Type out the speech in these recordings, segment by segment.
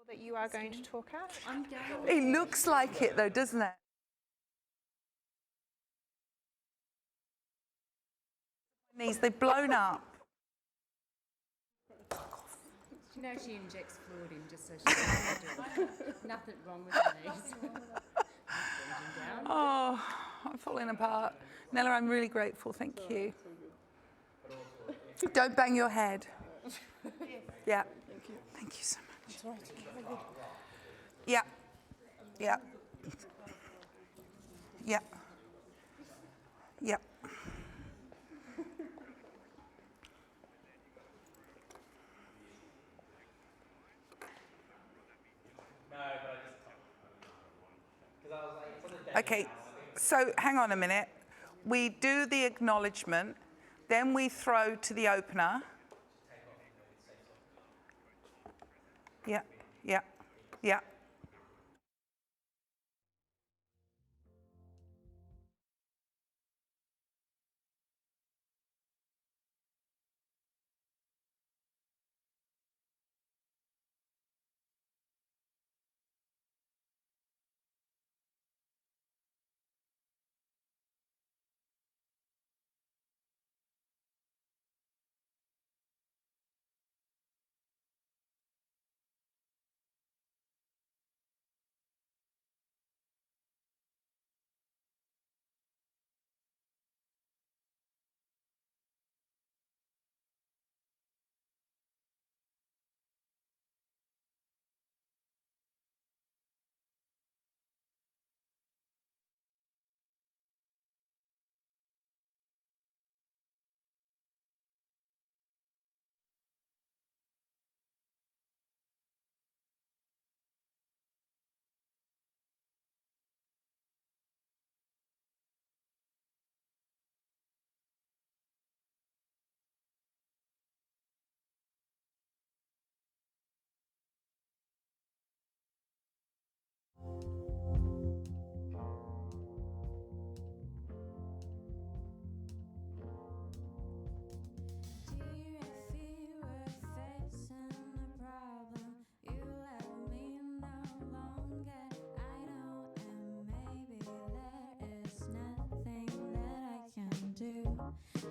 That you are going to talk at? I'm down. It looks like it though, doesn't it? Knees, they've blown up. You know she injects fluid in just so she can do it. Nothing wrong with her knees. Down. Oh, I'm falling apart. Nella, I'm really grateful, thank you. Don't bang your head. Yeah. Thank you so much. Yeah. Yeah. Yeah. Yeah. Okay, so hang on a minute. We do the acknowledgement, then we throw to the opener. Yeah, yeah, yeah.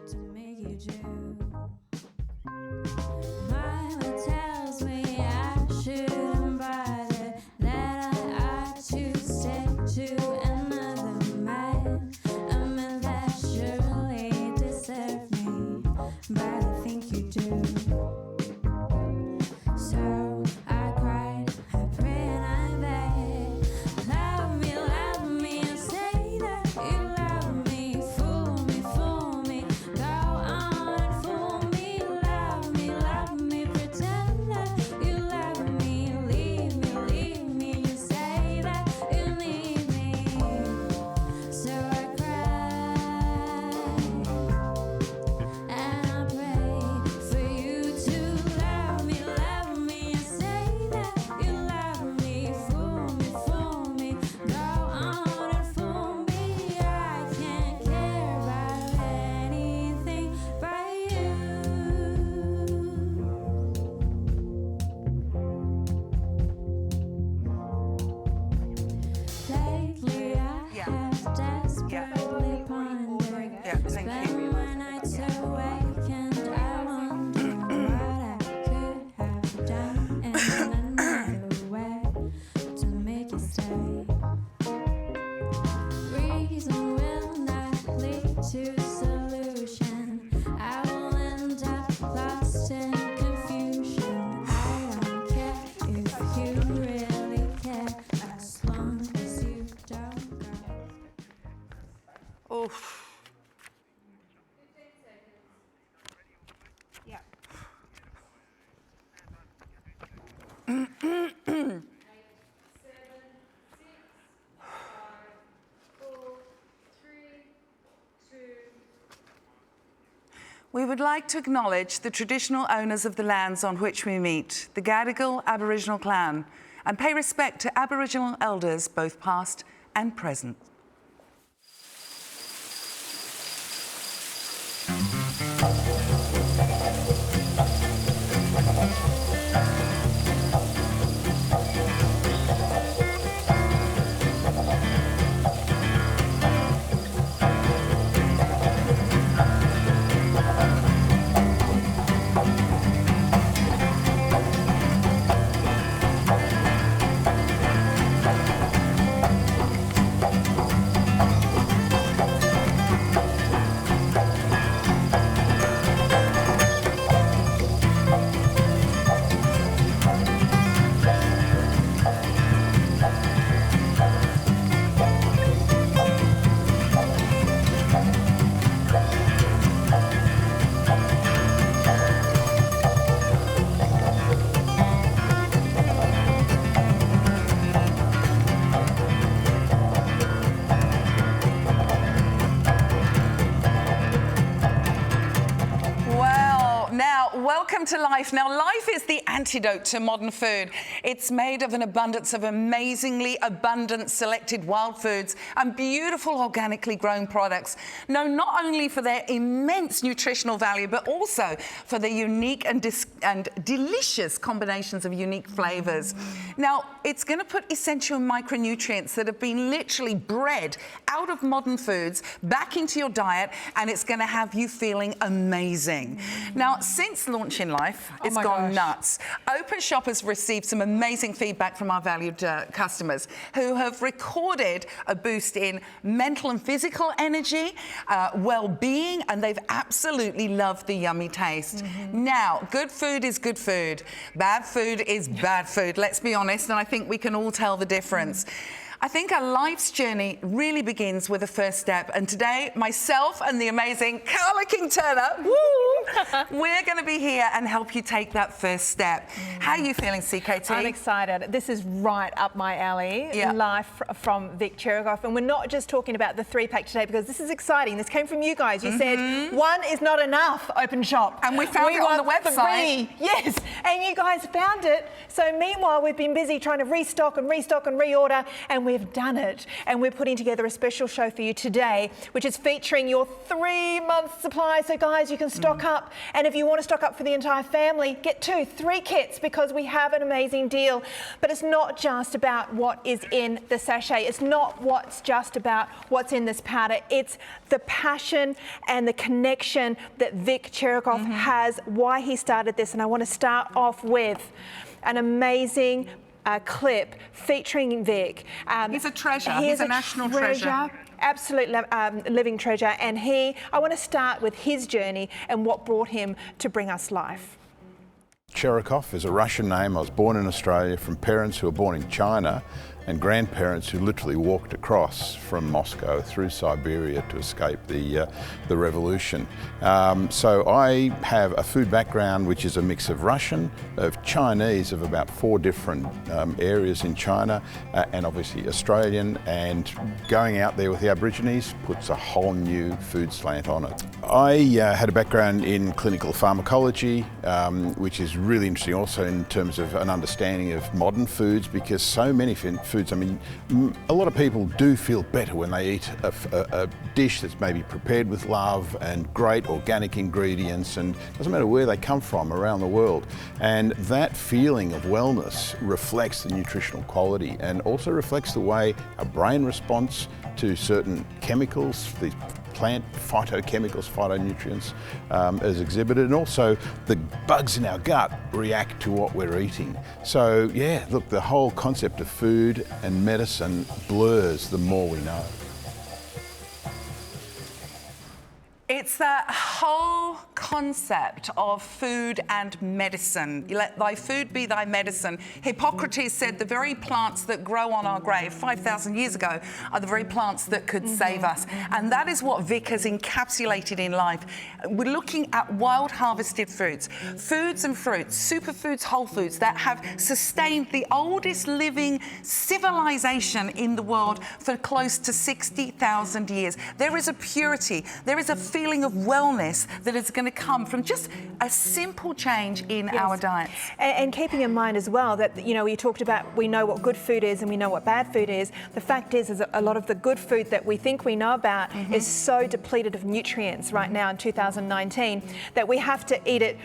To make you do. My heart tells me I shouldn't bother, that I ought to stick to another man, a man that surely deserves me, but I think you do. So I cried, I prayed, and I begged, love me, and say that you love me, fool me, fool me, go on and fool me, love me, pretend that you love me, leave me, you say that you need me. So I cried, and I prayed for you to love me, and say that you love me, fool me, go on and fool me. I can't care about anything but you. Lately I Yeah. have desperately pondered, Yeah, thank you. spent my nights awake, and I wonder what I could have done in another way to make you stay. Reason will not lead to solution. I will end up lost in confusion. I don't care if you really care, as long as you don't go. Oof. Yeah. We would like to acknowledge the traditional owners of the lands on which we meet, the Gadigal Aboriginal clan, and pay respect to Aboriginal elders, both past and present. Welcome to Life. Now, Life is the antidote to modern food. It's made of an abundance of amazingly abundant selected wild foods and beautiful organically grown products, known not only for their immense nutritional value, but also for their unique and delicious combinations of unique flavours. Now, it's going to put essential micronutrients that have been literally bred out of modern foods back into your diet, and it's going to have you feeling amazing. Now, since launching Life, it's gone nuts. Openshop has received some amazing feedback from our valued customers who have recorded a boost in mental and physical energy, well-being, and they've absolutely loved the yummy taste. Now, good food is good food. Bad food is bad food, let's be honest, and I think we can all tell the difference. I think our life's journey really begins with the first step, and today, myself and the amazing Carla King-Turner, we're going to be here and help you take that first step. How are you feeling, CKT? I'm excited. This is right up my alley. Yeah. Life from Vic Cherikoff, and we're not just talking about the 3-pack today because this is exciting. This came from you guys. You said one is not enough. Openshop, and we found it on the website. 3. Yes, and you guys found it. So meanwhile, we've been busy trying to restock and reorder, and we've done it. And we're putting together a special show for you today, which is featuring your 3-month supply. So guys, you can stock up. And if you want to stock up for the entire family, get 2, 3 kits because we have an amazing deal. But it's not just about what is in the sachet. It's not just about what's in this powder. It's the passion and the connection that Vic Cherikoff has, why he started this. And I want to start off with an amazing clip featuring Vic. He's a treasure. He's a national treasure. Absolute living treasure. And I want to start with his journey and what brought him to bring us Life. Cherikoff is a Russian name. I was born in Australia from parents who were born in China and grandparents who literally walked across from Moscow through Siberia to escape the revolution. So I have a food background which is a mix of Russian, of Chinese, of about 4 different areas in China, and obviously Australian, and going out there with the Aborigines puts a whole new food slant on it. I had a background in clinical pharmacology, which is really interesting also in terms of an understanding of modern foods, because so many foods, I mean, a lot of people do feel better when they eat a dish that's maybe prepared with love and great organic ingredients, and it doesn't matter where they come from around the world. And that feeling of wellness reflects the nutritional quality and also reflects the way our brain responds to certain chemicals, these plant phytochemicals, phytonutrients as exhibited, and also the bugs in our gut react to what we're eating. So yeah, look, the whole concept of food and medicine blurs the more we know. It's that whole concept of food and medicine. Let thy food be thy medicine. Hippocrates said the very plants that grow on our grave 5,000 years ago are the very plants that could save us. And that is what Vic has encapsulated in Life. We're looking at wild harvested foods, foods and fruits, superfoods, whole foods that have sustained the oldest living civilization in the world for close to 60,000 years. There is a purity, there is a feeling of wellness that is going to come from just a simple change in our diets. And keeping in mind as well that, you know, we talked about we know what good food is and we know what bad food is. The fact is a lot of the good food that we think we know about is so depleted of nutrients right now in 2019 that we have to eat it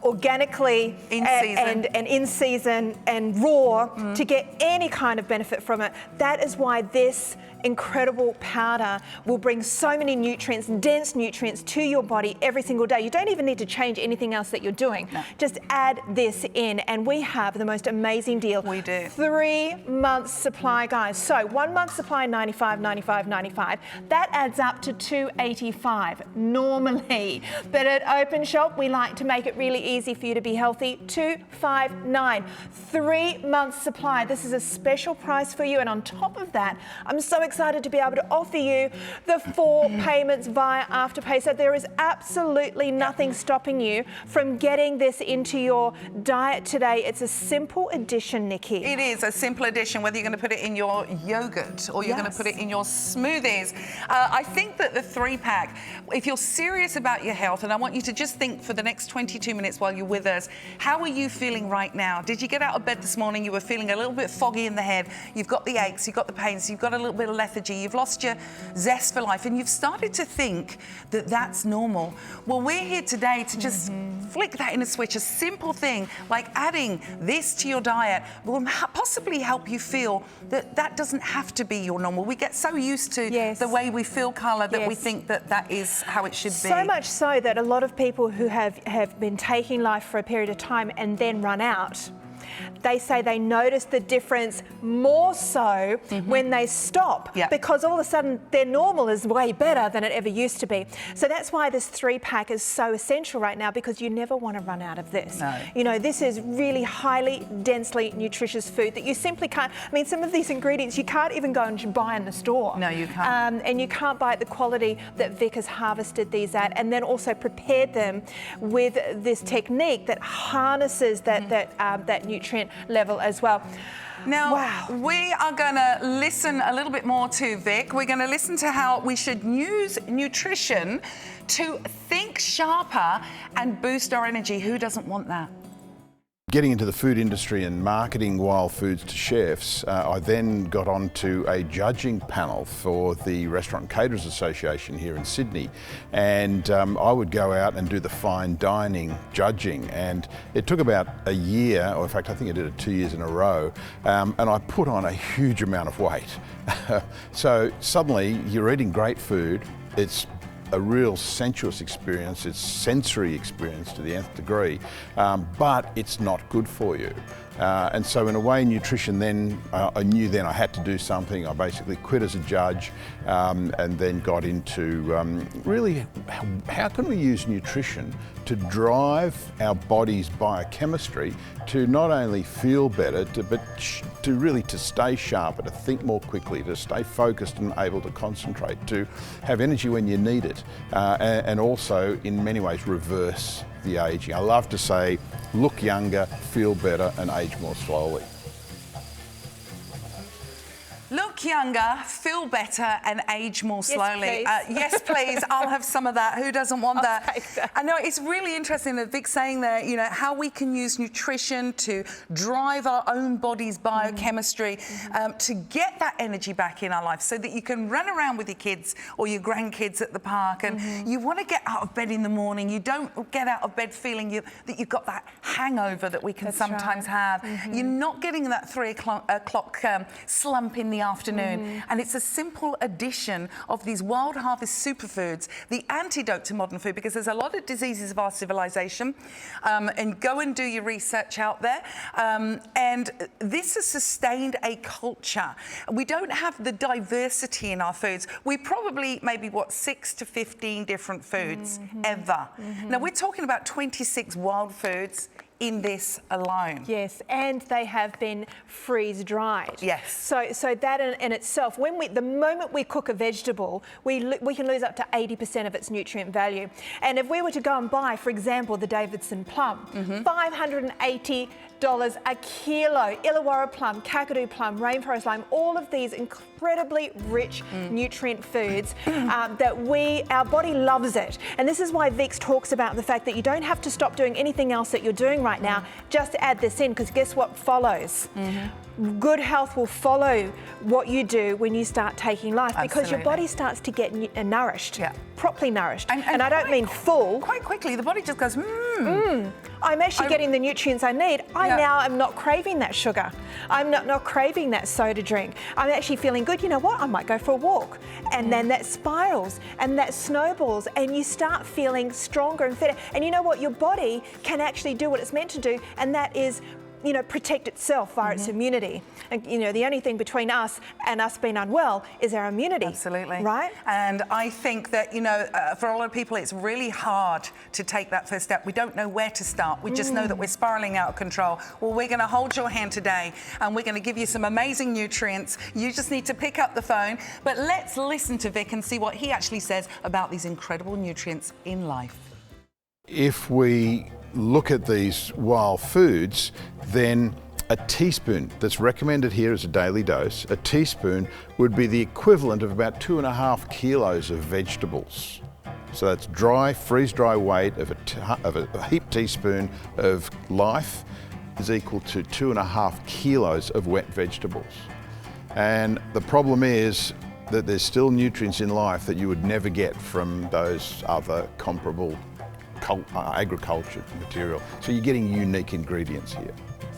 organically and in season and raw to get any kind of benefit from it. That is why this incredible powder will bring so many nutrients, dense nutrients to your body every single day. You don't even need to change anything else that you're doing. No. Just add this in and we have the most amazing deal. We do. 3 months supply, guys. So 1 month supply, $95, $95, $95. That adds up to $285 normally. But at Openshop, we like to make it really easy for you to be healthy. $259. 3 months supply. This is a special price for you. And on top of that, I'm so excited to be able to offer you the 4 payments via Afterpay. So there is absolutely nothing stopping you from getting this into your diet today. It's a simple addition, Nikki. It is a simple addition, whether you're going to put it in your yogurt or you're going to put it in your smoothies. I think that the 3-pack, if you're serious about your health, and I want you to just think for the next 22 minutes while you're with us. How are you feeling right now? Did you get out of bed this morning? You were feeling a little bit foggy in the head. You've got the aches, you've got the pains, you've got a little bit of lethargy, you've lost your zest for life, and you've started to think that that's normal. Well, we're here today to just flick that in a switch. A simple thing like adding this to your diet will possibly help you feel that that doesn't have to be your normal. We get so used to the way we feel colour that we think that that is how it should be. So much so that a lot of people who have been taking life for a period of time and then run out, they say they notice the difference more so when they stop, because all of a sudden their normal is way better than it ever used to be. So that's why this 3-pack is so essential right now, because you never want to run out of this. No. You know, this is really highly, densely nutritious food that you simply can't, I mean, some of these ingredients you can't even go and buy in the store. No, you can't. And you can't buy at the quality that Vic has harvested these at, and then also prepared them with this technique that harnesses that nutrient level as well. Now, we are going to listen a little bit more to Vic. We're going to listen to how we should use nutrition to think sharper and boost our energy. Who doesn't want that? Getting into the food industry and marketing wild foods to chefs, I then got onto a judging panel for the Restaurant Caterers Association here in Sydney, and I would go out and do the fine dining judging, and it took about a year, or in fact I think I did it 2 years in a row, and I put on a huge amount of weight. So suddenly you're eating great food, it's a real sensuous experience, it's sensory experience to the nth degree, but it's not good for you. And so in a way, nutrition then, I knew then I had to do something. I basically quit as a judge and then got into really how can we use nutrition to drive our body's biochemistry to not only feel better, but to really to stay sharper, to think more quickly, to stay focused and able to concentrate, to have energy when you need it, and also in many ways reverse the aging. I love to say, look younger, feel better, and age more slowly. Look younger, feel better, and age more slowly. Yes, please. Yes, please. I'll have some of that. Who doesn't want I'll that? take that. I know it's really interesting that Vic's saying there, you know, how we can use nutrition to drive our own body's biochemistry to get that energy back in our life, so that you can run around with your kids or your grandkids at the park, and you want to get out of bed in the morning. You don't get out of bed feeling that you've got that hangover that we can sometimes have. You're not getting that 3 o'clock slump in the afternoon, and it's a simple addition of these wild harvest superfoods, the antidote to modern food, because there's a lot of diseases of our civilization, and go and do your research out there, and this has sustained a culture. We don't have the diversity in our foods. We probably maybe 6 to 15 different foods ever. Now we're talking about 26 wild foods in this alone. Yes, and they have been freeze dried. Yes. So that in itself, the moment we cook a vegetable, we can lose up to 80% of its nutrient value. And if we were to go and buy, for example, the Davidson plum, $580 a kilo, Illawarra plum, Kakadu plum, rainforest lime, all of these incredibly rich nutrient foods that our body loves it. And this is why Vix talks about the fact that you don't have to stop doing anything else that you're doing right now, just add this in, because guess what follows? Good health will follow what you do when you start taking life, because your body starts to get nourished, properly nourished. And I don't mean full. Quite quickly, the body just goes, I'm actually getting the nutrients I need. I now am not craving that sugar. I'm not craving that soda drink. I'm actually feeling good. You know what? I might go for a walk. And then that spirals and that snowballs, and you start feeling stronger and fitter. And you know what? Your body can actually do what it's meant to do, and that is, you know, protect itself via its immunity. And, you know, the only thing between us and us being unwell is our immunity. Absolutely. Right? And I think that, you know, for a lot of people, it's really hard to take that first step. We don't know where to start. We just know that we're spiraling out of control. Well, we're going to hold your hand today, and we're going to give you some amazing nutrients. You just need to pick up the phone. But let's listen to Vic and see what he actually says about these incredible nutrients in life. If we look at these wild foods, then a teaspoon that's recommended here as a daily dose, a teaspoon would be the equivalent of about 2.5 kilos of vegetables. So that's dry, freeze-dry weight of a heaped teaspoon of life is equal to 2.5 kilos of wet vegetables. And the problem is that there's still nutrients in life that you would never get from those other comparable agriculture material. So you're getting unique ingredients here.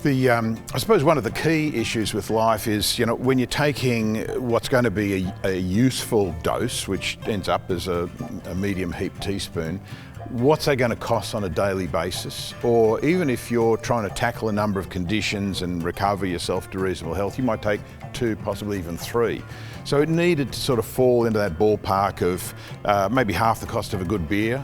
I suppose one of the key issues with life is, when you're taking what's going to be a useful dose, which ends up as a medium heaped teaspoon, what's that going to cost on a daily basis? Or even if you're trying to tackle a number of conditions and recover yourself to reasonable health, you might take 2, possibly even 3. So it needed to sort of fall into that ballpark of maybe half the cost of a good beer,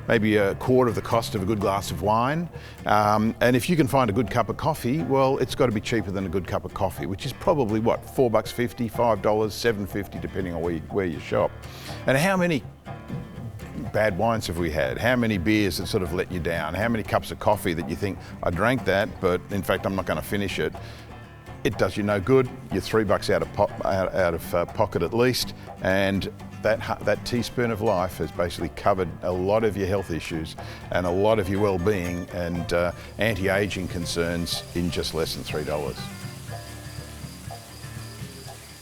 maybe a quarter of the cost of a good glass of wine. And if you can find a good cup of coffee, well, it's got to be cheaper than a good cup of coffee, which is probably what, $4.50, $5, $7.50, depending on where you shop. And how many bad wines have we had? How many beers that sort of let you down? How many cups of coffee that you think, I drank that, but in fact, I'm not going to finish it? It does you no good. You're $3 out of pocket at least, and that teaspoon of life has basically covered a lot of your health issues and a lot of your well-being and anti-aging concerns in just less than $3.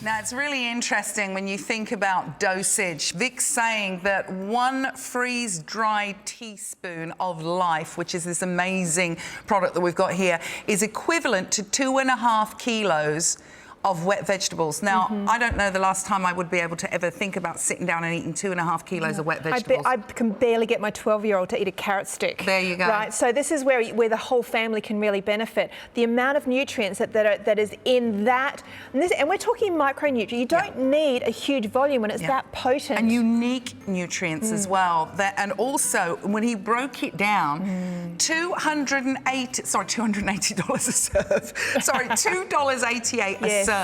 Now, it's really interesting when you think about dosage. Vic's saying that 1 freeze-dried teaspoon of life, which is this amazing product that we've got here, is equivalent to 2.5 kilos of wet vegetables. Now, I don't know the last time I would be able to ever think about sitting down and eating 2.5 kilos of wet vegetables. I can barely get my 12-year-old to eat a carrot stick. There you go. Right, so this is where the whole family can really benefit. The amount of nutrients that is in that, and we're talking micronutrients. You don't need a huge volume when it's that potent. And unique nutrients as well. And also, when he broke it down, $280 a serve. Sorry, $2.88 a serve.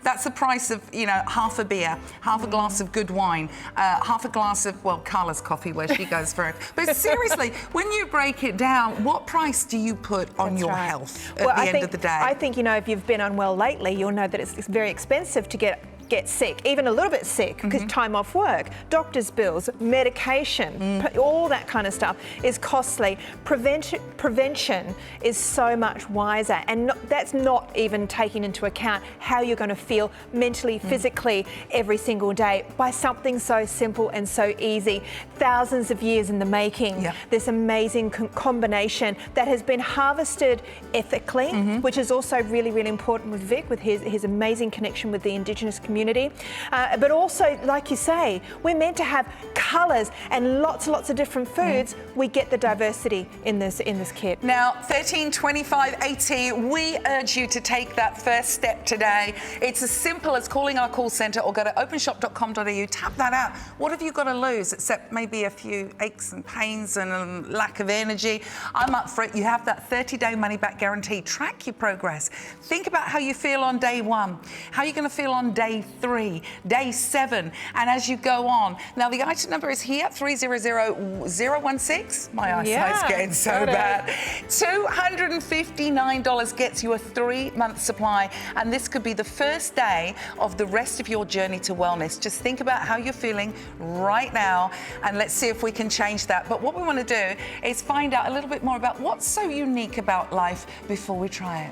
That's the price of, half a beer, half a glass of good wine, half a glass of, well, Carla's coffee, where she goes for it. But seriously, when you break it down, what price do you put on your health at the end of the day? I think, if you've been unwell lately, you'll know that it's very expensive to get sick, even a little bit sick, because time off work, doctor's bills, medication, all that kind of stuff is costly. Prevention is so much wiser, and that's not even taking into account how you're going to feel mentally, physically every single day by something so simple and so easy. Thousands of years in the making, this amazing combination that has been harvested ethically, which is also really, really important with Vic, with his amazing connection with the Indigenous community. But also, like you say, we're meant to have colours and lots of different foods. We get the diversity in this kit. Now, 13 25 80, we urge you to take that first step today. It's as simple as calling our call centre or go to openshop.com.au, tap that out. What have you got to lose except maybe a few aches and pains and a lack of energy? I'm up for it. You have that 30-day money-back guarantee. Track your progress. Think about how you feel on day 1, how you're going to feel on day 3, day 7, and as you go on. Now, the item number is here, 300016. My eyesight's getting so bad. $259 gets you a 3-month supply, and this could be the first day of the rest of your journey to wellness. Just think about how you're feeling right now, and let's see if we can change that. But what we want to do is find out a little bit more about what's so unique about life before we try it.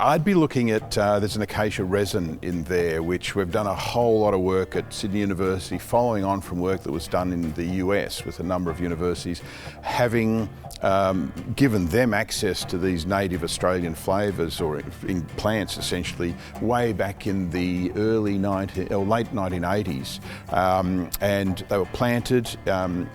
I'd be looking at, there's an acacia resin in there, which we've done a whole lot of work at Sydney University, following on from work that was done in the US with a number of universities, having given them access to these native Australian flavours, or in plants essentially, way back in the late 1980s. And they were planted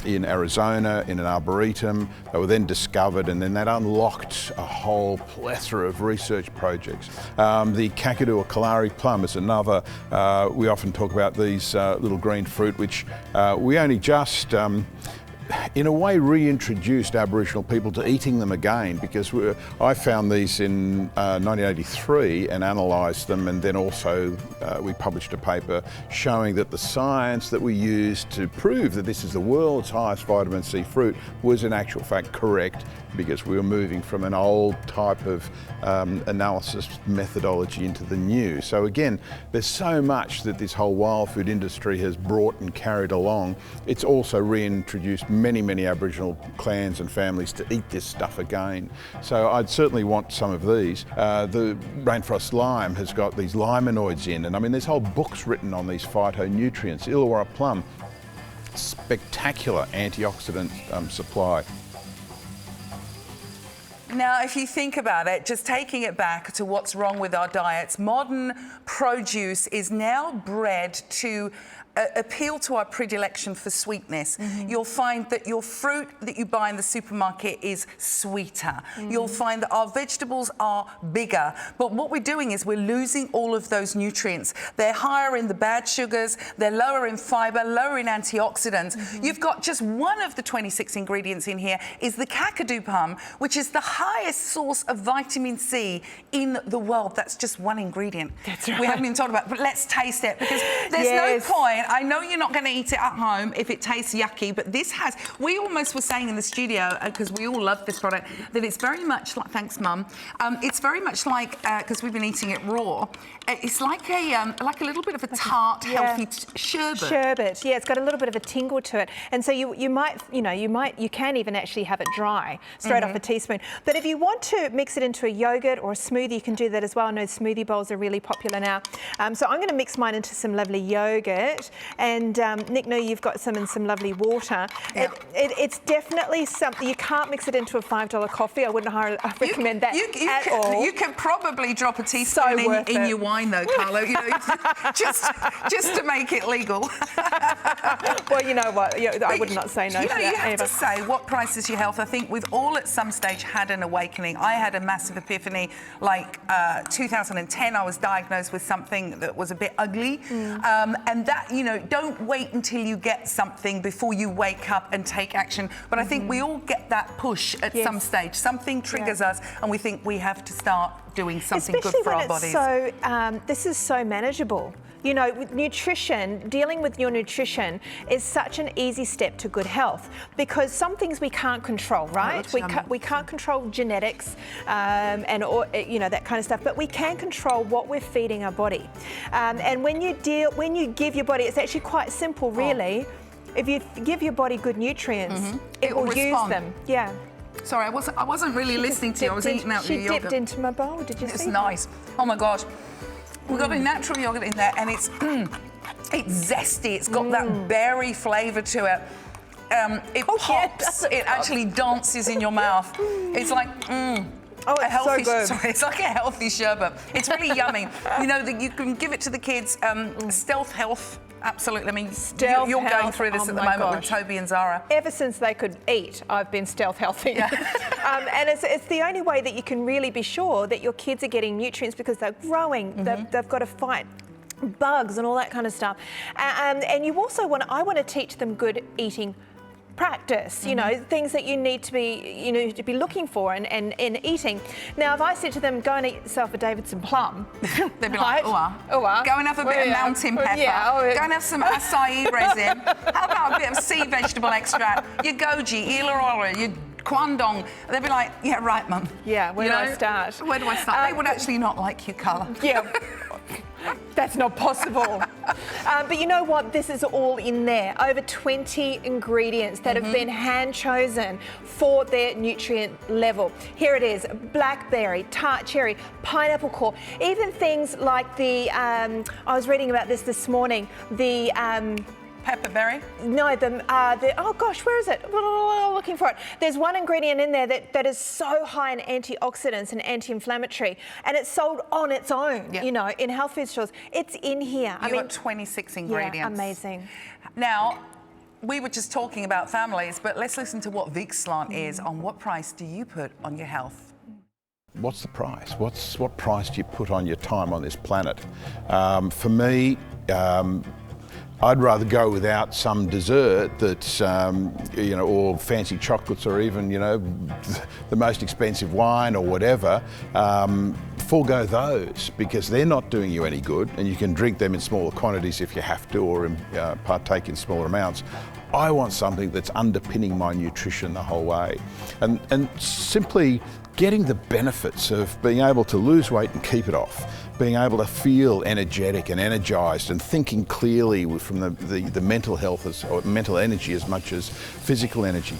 in Arizona in an arboretum. They were then discovered, and then that unlocked a whole plethora of research projects. The kakadu or Kalahari plum is another. We often talk about these little green fruit, which we only just in a way reintroduced Aboriginal people to eating them again, because I found these in 1983 and analysed them, and then also we published a paper showing that the science that we used to prove that this is the world's highest vitamin C fruit was in actual fact correct, because we were moving from an old type of analysis methodology into the new. So again, there's so much that this whole wild food industry has brought and carried along. It's also reintroduced many Aboriginal clans and families to eat this stuff again. So I'd certainly want some of these. The rainforest lime has got these limanoids in, and I mean there's whole books written on these phytonutrients. Illawarra plum, spectacular antioxidant supply. Now, if you think about it, just taking it back to what's wrong with our diets, modern produce is now bred to appeal to our predilection for sweetness. You'll find that your fruit that you buy in the supermarket is sweeter. You'll find that our vegetables are bigger. But what we're doing is we're losing all of those nutrients. They're higher in the bad sugars, they're lower in fibre, lower in antioxidants. You've got just one of the 26 ingredients in here is the kakadu palm, which is the highest source of vitamin C in the world. That's just one ingredient. That's right. We haven't even talked about, but let's taste it, because there's Yes. no point. I know you're not going to eat it at home if it tastes yucky, but this has, we almost were saying in the studio, because we all love this product, that it's very much like, thanks Mum, it's very much like, because we've been eating it raw, it's like a little bit of a tart, healthy sherbet. Sherbet, yeah, it's got a little bit of a tingle to it, and so you can even actually have it dry, straight off a teaspoon. But if you want to mix it into a yogurt or a smoothie, you can do that as well. I know smoothie bowls are really popular now. So I'm going to mix mine into some lovely yogurt, and Nick, no, you've got some in some lovely water. Yeah. It's definitely something, you can't mix it into a $5 coffee. I wouldn't recommend that at all. You can probably drop a teaspoon in your wine though, Carlo, you know, just to make it legal. Well, you know what, I would not say no to that you have either. to say, what price is your health? I think we've all at some stage had an awakening. I had a massive epiphany, like 2010, I was diagnosed with something that was a bit ugly. And that, you know, don't wait until you get something before you wake up and take action. But I think we all get that push at some stage. Something triggers us and we think we have to start doing something good for our bodies. So, this is so manageable. You know, with nutrition, dealing with your nutrition is such an easy step to good health, because some things we can't control, right? We can't control genetics or you know, that kind of stuff, but we can control what we're feeding our body. And when you give your body, it's actually quite simple, really. If you give your body good nutrients, it will use them. Yeah. Sorry, I wasn't really listening to you. I was eating out the yogurt. She dipped into my bowl. Did you see? It's nice. Oh my gosh. We've got a natural yogurt in there, and it's zesty. It's got that berry flavour to it. It pops. It actually dances in your mouth. It's like Oh, it's healthy, so good. Sorry, it's like a healthy sherbet. It's really yummy. You know, that you can give it to the kids. Stealth health. Absolutely. I mean, you're going through this at the moment with Toby and Zara. Ever since they could eat, I've been stealth healthy. Yeah. And it's the only way that you can really be sure that your kids are getting nutrients, because they're growing. They've got to fight bugs and all that kind of stuff. And you also I want to teach them good eating practice, you know, things that you need to be looking for and eating. Now, if I said to them, go and eat yourself a Davidson plum, they'd be like, go and have a bit of mountain pepper, go and have some acai resin, how about a bit of sea vegetable extract, your goji, illawarra, your kwandong. They'd be like, yeah, right, Mum. Yeah, where do I start? Where do I start? They would actually not like you, Carla. Yeah. That's not possible. But you know what? This is all in there. Over 20 ingredients that have been hand chosen for their nutrient level. Here it is: blackberry, tart cherry, pineapple core, even things like the, I was reading about this morning, the, Pepperberry? no, oh gosh, where is it? Looking for it. There's one ingredient in there that is so high in antioxidants and anti-inflammatory, and it's sold on its own, you know, in health food stores. It's in here. You've got 26 ingredients. Yeah, amazing. Now, we were just talking about families, but let's listen to what Vic's slant is on what price do you put on your health? What's the price? What price do you put on your time on this planet? For me, I'd rather go without some dessert that, you know, or fancy chocolates, or even, you know, the most expensive wine or whatever. Forego those, because they're not doing you any good, and you can drink them in smaller quantities if you have to, or partake in smaller amounts. I want something that's underpinning my nutrition the whole way, and simply getting the benefits of being able to lose weight and keep it off, being able to feel energetic and energised and thinking clearly from the mental health or mental energy as much as physical energy.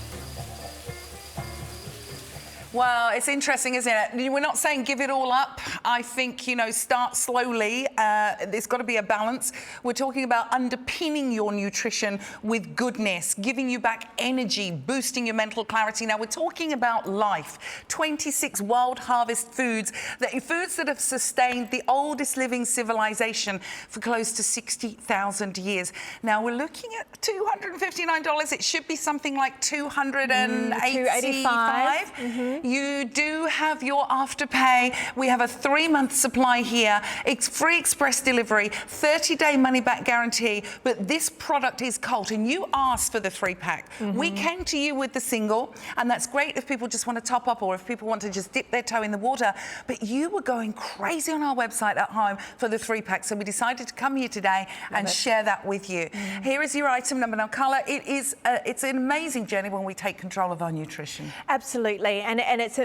Well, it's interesting, isn't it? We're not saying give it all up. I think, you know, start slowly. There's got to be a balance. We're talking about underpinning your nutrition with goodness, giving you back energy, boosting your mental clarity. Now, we're talking about life. 26 wild harvest foods that have sustained the oldest living civilization for close to 60,000 years. Now, we're looking at $259. It should be something like $285. You do have your afterpay. We have a 3-month supply here. It's free express delivery, 30-day money-back guarantee. But this product is cold, and you asked for the 3-pack. We came to you with the single, and that's great if people just want to top up, or if people want to just dip their toe in the water. But you were going crazy on our website at home for the 3-pack, so we decided to come here today and share that with you. Here is your item number. Now, Carla, it's an amazing journey when we take control of our nutrition. Absolutely, and it's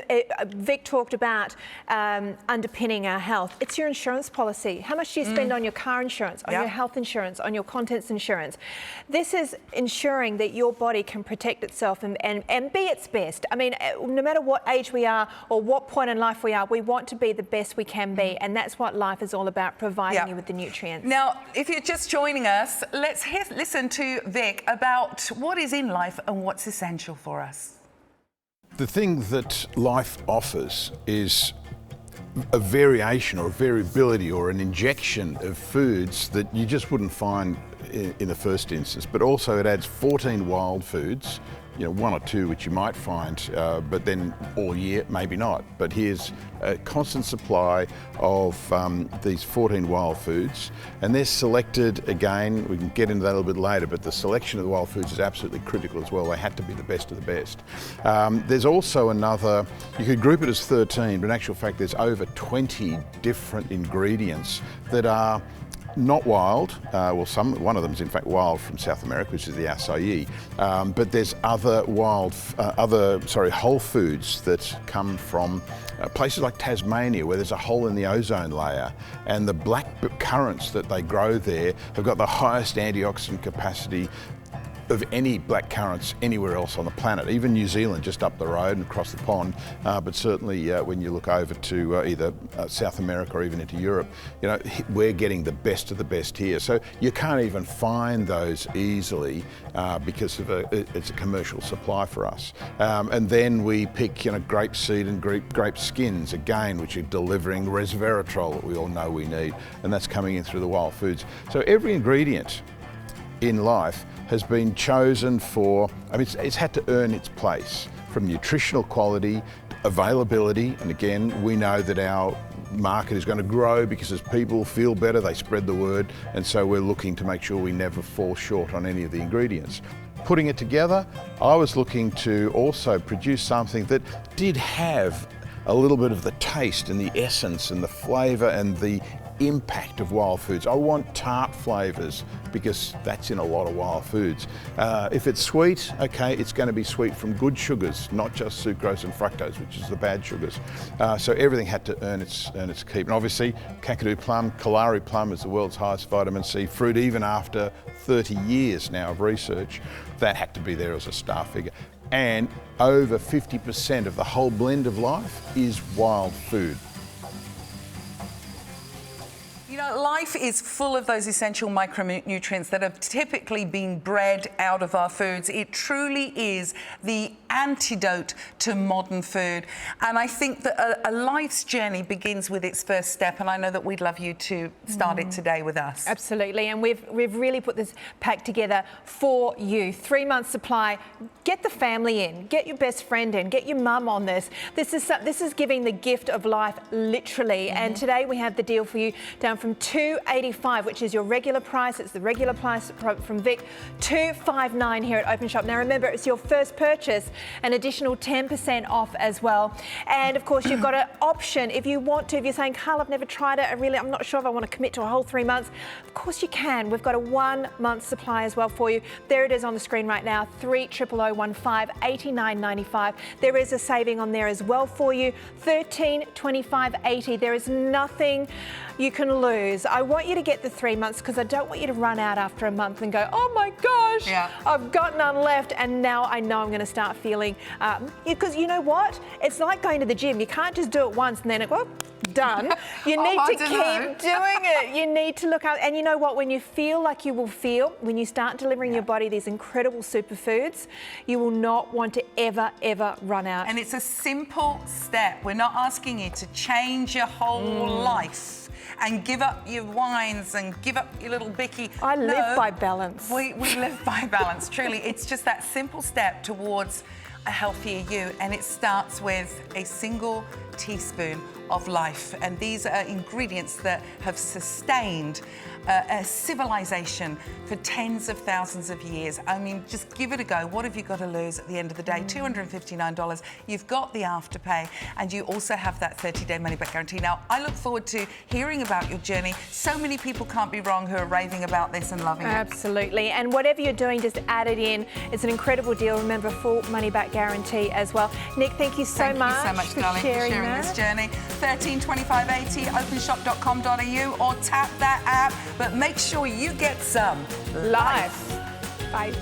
Vic talked about underpinning our health. It's your insurance policy. How much do you spend on your car insurance, on your health insurance, on your contents insurance? This is ensuring that your body can protect itself and be its best. I mean, no matter what age we are or what point in life we are, we want to be the best we can be, and that's what life is all about, providing you with the nutrients. Now, if you're just joining us, let's listen to Vic about what is in life and what's essential for us. The thing that life offers is a variation or a variability or an injection of foods that you just wouldn't find in the first instance, but also it adds 14 wild foods, you know, 1 or 2 which you might find, but then all year, maybe not. But here's a constant supply of these 14 wild foods, and they're selected, again, we can get into that a little bit later, but the selection of the wild foods is absolutely critical as well. They had to be the best of the best. There's also another, you could group it as 13, but in actual fact there's over 20 different ingredients that are not wild. Well, one of them is in fact wild from South America, which is the acai. But there's other whole foods that come from places like Tasmania, where there's a hole in the ozone layer, and the black currants that they grow there have got the highest antioxidant capacity of any black currants anywhere else on the planet, even New Zealand just up the road and across the pond, but certainly when you look over to either South America or even into Europe, you know, we're getting the best of the best here. So you can't even find those easily because of it's a commercial supply for us. And then we pick, you know, grape seed and grape skins, again, which are delivering resveratrol that we all know we need, and that's coming in through the wild foods. So every ingredient in life has been chosen for, I mean, it's had to earn its place, from nutritional quality, availability, and again, we know that our market is going to grow because as people feel better, they spread the word, and so we're looking to make sure we never fall short on any of the ingredients. Putting it together, I was looking to also produce something that did have a little bit of the taste and the essence and the flavour and the impact of wild foods. I want tart flavours because that's in a lot of wild foods. If it's sweet, okay, it's going to be sweet from good sugars, not just sucrose and fructose, which is the bad sugars. So everything had to earn its keep. And obviously, Kakadu plum, Kalari plum is the world's highest vitamin C fruit, even after 30 years now of research. That had to be there as a star figure. And over 50% of the whole blend of life is wild food. You know, life is full of those essential micronutrients that have typically been bred out of our foods. It truly is the antidote to modern food. And I think that a life's journey begins with its first step. And I know that we'd love you to start it today with us. Absolutely. And we've really put this pack together for you. 3-month supply. Get the family in. Get your best friend in. Get your mum on this. This is giving the gift of life, literally. And today we have the deal for you down from $285, which is your regular price. It's the regular price from Vic, $259 here at Openshop. Now remember, it's your first purchase, an additional 10% off as well. And of course, you've got an option if you want to. If you're saying, Carl, I've never tried it, I'm not sure if I want to commit to a whole 3 months. Of course you can. We've got a 1 month supply as well for you. There it is on the screen right now, 30015, $89.95. There is a saving on there as well for you, $1325.80. There is nothing you can lose. I want you to get the 3 months because I don't want you to run out after a month and go, oh my gosh, I've got none left and now I know I'm going to start feeling, because you know what? It's like going to the gym. You can't just do it once and then it, well, done. You need to keep doing it. You need to look out. And you know what? When you feel like you will feel, when you start delivering your body these incredible superfoods, you will not want to ever, ever run out. And it's a simple step. We're not asking you to change your whole life and give up your wines and give up your little bicky. I live by balance. We live by balance, truly. It's just that simple step towards a healthier you, and it starts with a single teaspoon of life. And these are ingredients that have sustained a civilization for tens of thousands of years. I mean, just give it a go. What have you got to lose at the end of the day? $259. You've got the afterpay, and you also have that 30-day money-back guarantee. Now, I look forward to hearing about your journey. So many people can't be wrong who are raving about this and loving it. Absolutely. And whatever you're doing, just add it in. It's an incredible deal. Remember, full money-back guarantee as well. Nick, thank you so much for sharing that. this journey. $1325.80, openshop.com.au, or tap that app. But make sure you get some life. Bye.